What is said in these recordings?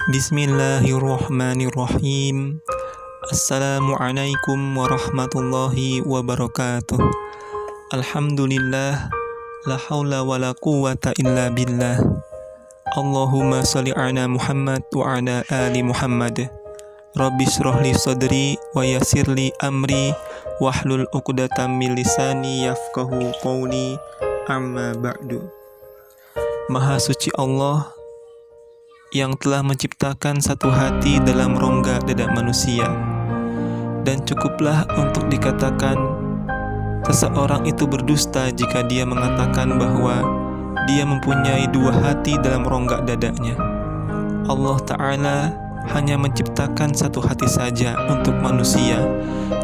Bismillahirrahmanirrahim. Assalamualaikum warahmatullahi wabarakatuh. Alhamdulillah, la haula wa la quwwata illa billah. Allahumma sholli ala Muhammad wa ala ali Muhammad. Rabbi shrah li sadri wa yassir li amri wahlul 'uqdatam min lisani yafqahu qawli. Amma ba'du. Maha suci Allah yang telah menciptakan satu hati dalam rongga dada manusia. Dan cukuplah untuk dikatakan seseorang itu berdusta jika dia mengatakan bahwa dia mempunyai dua hati dalam rongga dadanya. Allah Ta'ala hanya menciptakan satu hati saja untuk manusia,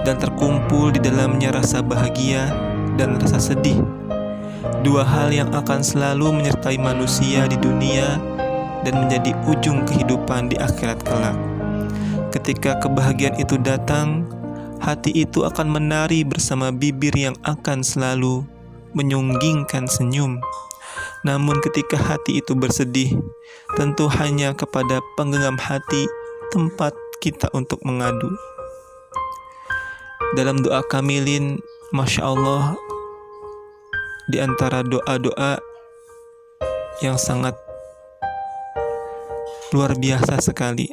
dan terkumpul di dalamnya rasa bahagia dan rasa sedih. Dua hal yang akan selalu menyertai manusia di dunia dan menjadi ujung kehidupan di akhirat kelak. Ketika kebahagiaan itu datang, hati itu akan menari bersama bibir yang akan selalu menyunggingkan senyum. Namun ketika hati itu bersedih, tentu hanya kepada penggenggam hati tempat kita untuk mengadu. Dalam doa kamilin, Masya Allah, di antara doa-doa yang sangat luar biasa sekali,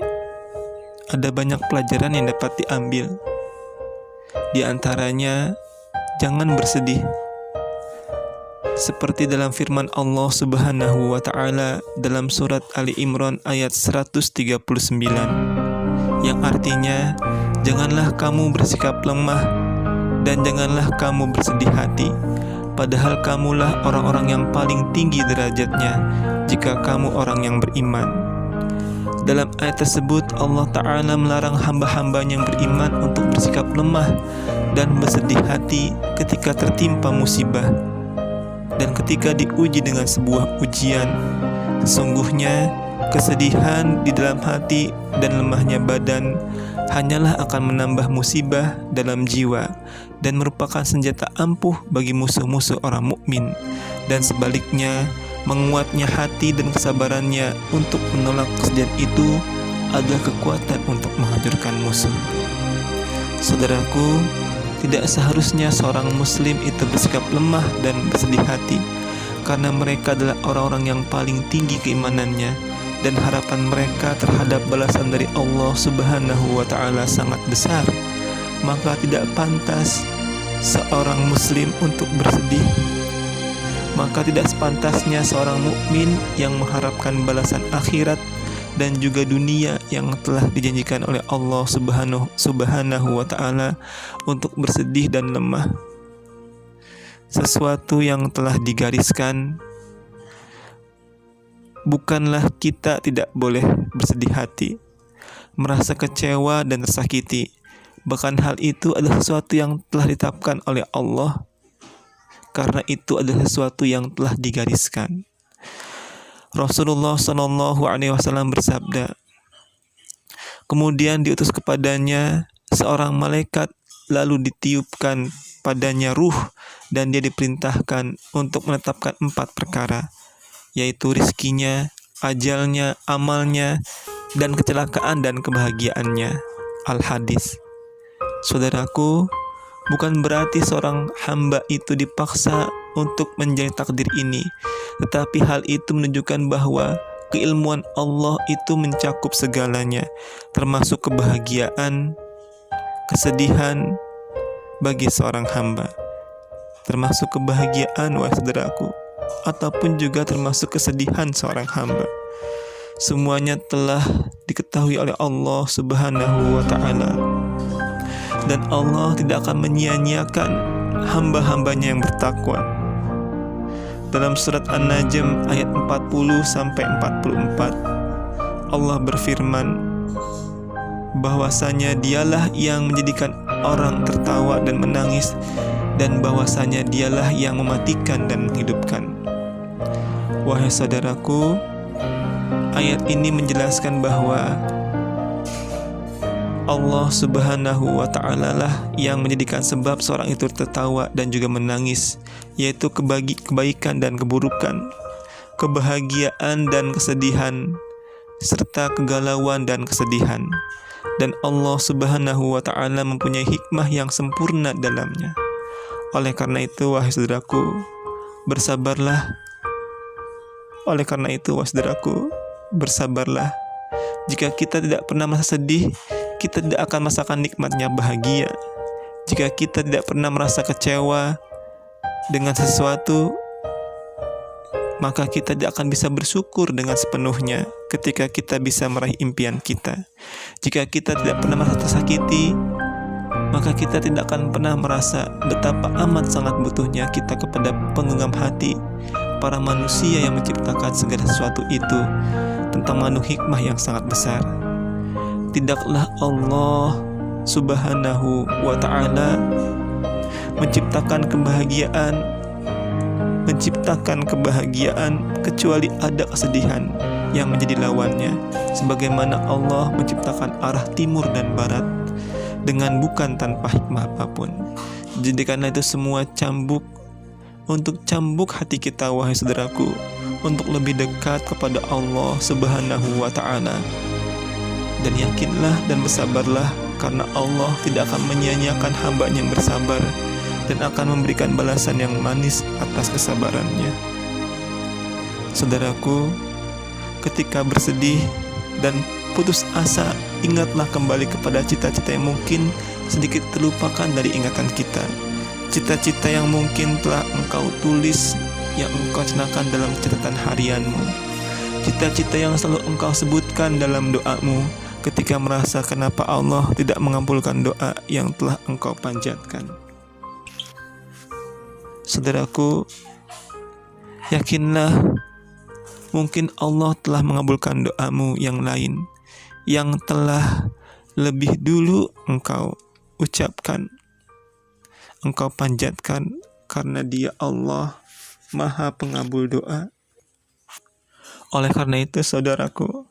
ada banyak pelajaran yang dapat diambil. Di antaranya, jangan bersedih. Seperti dalam firman Allah Subhanahu wa Ta'ala dalam surat Ali Imran ayat 139, yang artinya, janganlah kamu bersikap lemah dan janganlah kamu bersedih hati, padahal kamulah orang-orang yang paling tinggi derajatnya jika kamu orang yang beriman. Dalam ayat tersebut, Allah Ta'ala melarang hamba-hambanya yang beriman untuk bersikap lemah dan bersedih hati ketika tertimpa musibah dan ketika diuji dengan sebuah ujian. Sesungguhnya kesedihan di dalam hati dan lemahnya badan hanyalah akan menambah musibah dalam jiwa dan merupakan senjata ampuh bagi musuh-musuh orang mukmin, dan sebaliknya menguatnya hati dan kesabarannya untuk menolak kesedihan itu adalah kekuatan untuk menghancurkan musuh. Saudaraku, tidak seharusnya seorang muslim itu bersikap lemah dan bersedih hati, karena mereka adalah orang-orang yang paling tinggi keimanannya, dan harapan mereka terhadap balasan dari Allah Subhanahu wa Ta'ala sangat besar. Maka tidak pantas seorang muslim untuk bersedih. Maka tidak sepantasnya seorang mukmin yang mengharapkan balasan akhirat dan juga dunia yang telah dijanjikan oleh Allah Subhanahu wa Ta'ala untuk bersedih dan lemah. Sesuatu yang telah digariskan, bukanlah kita tidak boleh bersedih hati, merasa kecewa dan tersakiti. Bahkan hal itu adalah sesuatu yang telah ditetapkan oleh Allah, karena itu adalah sesuatu yang telah digariskan. Rasulullah SAW bersabda, kemudian diutus kepadanya seorang malaikat, lalu ditiupkan padanya ruh, dan dia diperintahkan untuk menetapkan 4 perkara, yaitu rizkinya, ajalnya, amalnya, dan kecelakaan dan kebahagiaannya. Al-Hadis. Saudaraku, bukan berarti seorang hamba itu dipaksa untuk menjalani takdir ini, tetapi hal itu menunjukkan bahwa keilmuan Allah itu mencakup segalanya, termasuk kebahagiaan, kesedihan bagi seorang hamba, termasuk kebahagiaan, wahai saudaraku, ataupun juga termasuk kesedihan seorang hamba. Semuanya telah diketahui oleh Allah Subhanahu wa Ta'ala, dan Allah tidak akan menyia-nyiakan hamba-hambanya yang bertakwa. Dalam surat An-Najm ayat 40-44, Allah berfirman bahwasanya dialah yang menjadikan orang tertawa dan menangis, dan bahwasanya dialah yang mematikan dan menghidupkan. Wahai saudaraku, ayat ini menjelaskan bahwa Allah Subhanahu wa Ta'ala lah yang menjadikan sebab seorang itu tertawa dan juga menangis, yaitu kebaikan dan keburukan, kebahagiaan dan kesedihan, serta kegalauan dan kesedihan. Dan Allah Subhanahu wa Ta'ala mempunyai hikmah yang sempurna dalamnya. Oleh karena itu, wahai saudaraku, bersabarlah. Oleh karena itu, wahai saudaraku, bersabarlah. Jika kita tidak pernah merasa sedih, kita tidak akan merasakan nikmatnya bahagia. Jika kita tidak pernah merasa kecewa dengan sesuatu, maka kita tidak akan bisa bersyukur dengan sepenuhnya ketika kita bisa meraih impian kita. Jika kita tidak pernah merasa tersakiti, maka kita tidak akan pernah merasa betapa amat sangat butuhnya kita kepada penggenggam hati para manusia yang menciptakan segala sesuatu itu, tentang mengandung hikmah yang sangat besar. Tidaklah Allah Subhanahu wa Ta'ala menciptakan kebahagiaan kecuali ada kesedihan yang menjadi lawannya, sebagaimana Allah menciptakan arah timur dan barat dengan bukan tanpa hikmah apapun. Jadikanlah itu semua cambuk untuk cambuk hati kita, wahai saudaraku, untuk lebih dekat kepada Allah Subhanahu wa Ta'ala. Dan yakinlah dan bersabarlah, karena Allah tidak akan menyia-nyiakan hamba-Nya yang bersabar dan akan memberikan balasan yang manis atas kesabarannya. Saudaraku, ketika bersedih dan putus asa, ingatlah kembali kepada cita-cita yang mungkin sedikit terlupakan dari ingatan kita. Cita-cita yang mungkin telah engkau tulis, yang engkau canangkan dalam catatan harianmu. Cita-cita yang selalu engkau sebutkan dalam doamu ketika merasa kenapa Allah tidak mengabulkan doa yang telah engkau panjatkan. Saudaraku, yakinlah mungkin Allah telah mengabulkan doamu yang lain, yang telah lebih dulu engkau ucapkan, engkau panjatkan, karena Dia Allah Maha Pengabul doa. Oleh karena itu, saudaraku,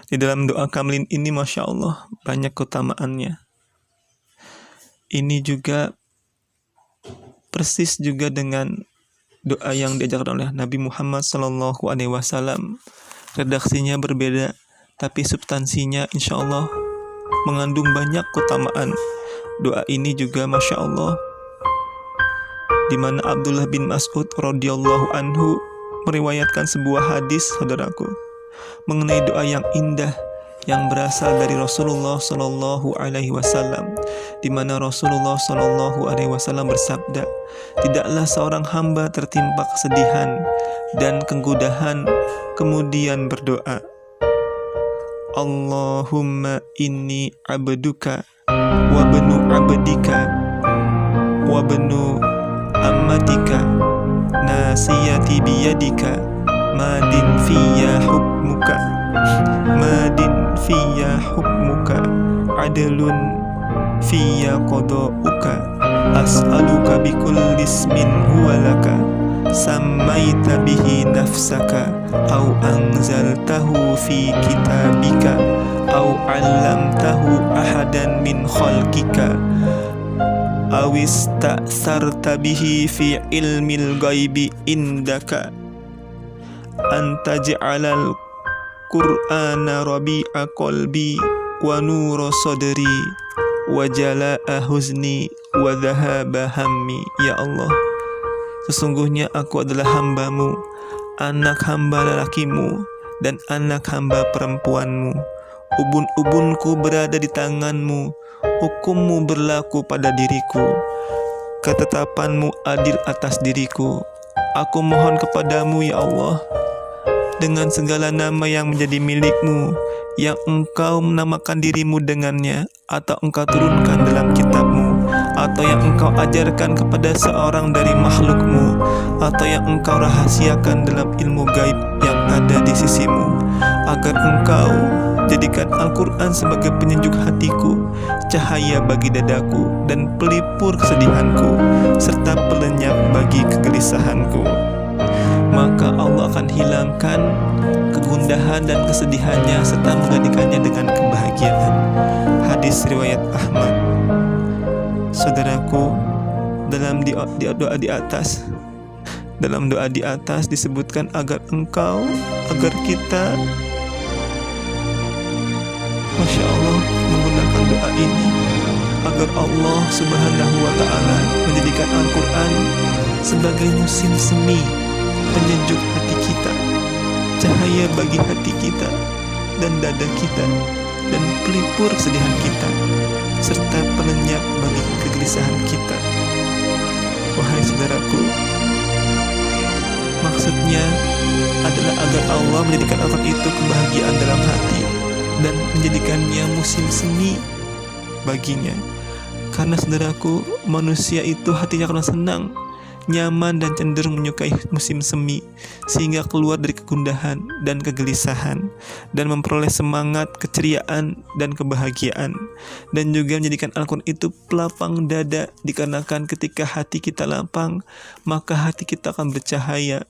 di dalam doa kamlin ini, Masya Allah, banyak keutamaannya. Ini juga persis juga dengan doa yang diajarkan oleh Nabi Muhammad SAW. Redaksinya berbeda, tapi substansinya insya Allah mengandung banyak keutamaan. Doa ini juga Masya Allah, di mana Abdullah bin Mas'ud radhiyallahu anhu meriwayatkan sebuah hadis, saudaraku, mengenai doa yang indah yang berasal dari Rasulullah Sallallahu Alaihi Wasallam, di mana Rasulullah Sallallahu Alaihi Wasallam bersabda, tidaklah seorang hamba tertimpa kesedihan dan kegundahan kemudian berdoa, Allahumma inni abduka wa benu abdika wa benu ammatika nasiyati biyadika madin fiyya hukmuka adlun fiyya qada'uka as'aluka bikulli ismin huwa laka sammaita bihi nafsaka au anzaltahu fi kitabika au 'allamtahu ahadan min khalqika aw ista'sarta bihi fi ilmil ghaibi indaka anta ja'alal Qur'ana rabi'a qalbi wa nura sadri wa jala'a huzni wa dhahaba hammi. Ya Allah, sesungguhnya aku adalah hamba-Mu, anak hamba lelakimu dan anak hamba perempuanmu. Ubun-ubunku berada di tangan-Mu, hukum-Mu berlaku pada diriku, ketetapan-Mu adil atas diriku. Aku mohon kepadamu, ya Allah, dengan segala nama yang menjadi milik-Mu, yang Engkau menamakan dirimu dengannya, atau Engkau turunkan dalam kitab-Mu, atau yang Engkau ajarkan kepada seorang dari makhluk-Mu, atau yang Engkau rahasiakan dalam ilmu gaib yang ada di sisi-Mu, agar Engkau jadikan Al-Quran sebagai penyejuk hatiku, cahaya bagi dadaku, dan pelipur kesedihanku, serta pelenyap bagi kegelisahanku. Maka Allah akan hilangkan kegundahan dan kesedihannya serta menggantikannya dengan kebahagiaan. Hadis riwayat Ahmad. Saudaraku, dalam doa di atas disebutkan agar kita Masya Allah, menggunakan doa ini agar Allah Subhanahu wa Ta'ala menjadikan Al-Quran sebagai musim semi, penyejuk hati kita, cahaya bagi hati kita dan dada kita, dan pelipur kesedihan kita, serta pelenyap bagi kegelisahan kita. Wahai saudaraku, maksudnya adalah agar Allah menjadikan Al-Quran itu kebahagiaan dalam hati dan menjadikannya musim semi baginya. Karena saudaraku, manusia itu hatinya akan senang, nyaman, dan cenderung menyukai musim semi, sehingga keluar dari kegundahan dan kegelisahan dan memperoleh semangat, keceriaan, dan kebahagiaan. Dan juga menjadikan Al-Quran itu pelapang dada, dikarenakan ketika hati kita lapang, maka hati kita akan bercahaya.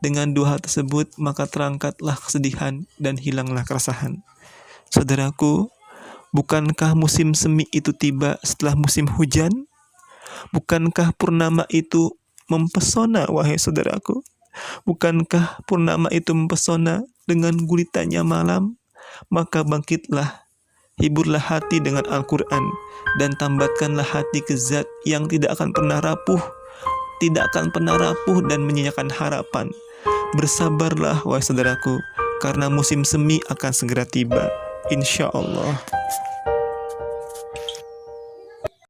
Dengan dua hal tersebut, maka terangkatlah kesedihan dan hilanglah keresahan. Saudaraku, bukankah musim semi itu tiba setelah musim hujan? Bukankah purnama itu mempesona, wahai saudaraku? Bukankah purnama itu mempesona dengan gulitannya malam? Maka bangkitlah, hiburlah hati dengan Al-Quran, dan tambatkanlah hati ke zat yang tidak akan pernah rapuh, dan menyanyikan harapan. Bersabarlah, wahai saudaraku, karena musim semi akan segera tiba, insya Allah.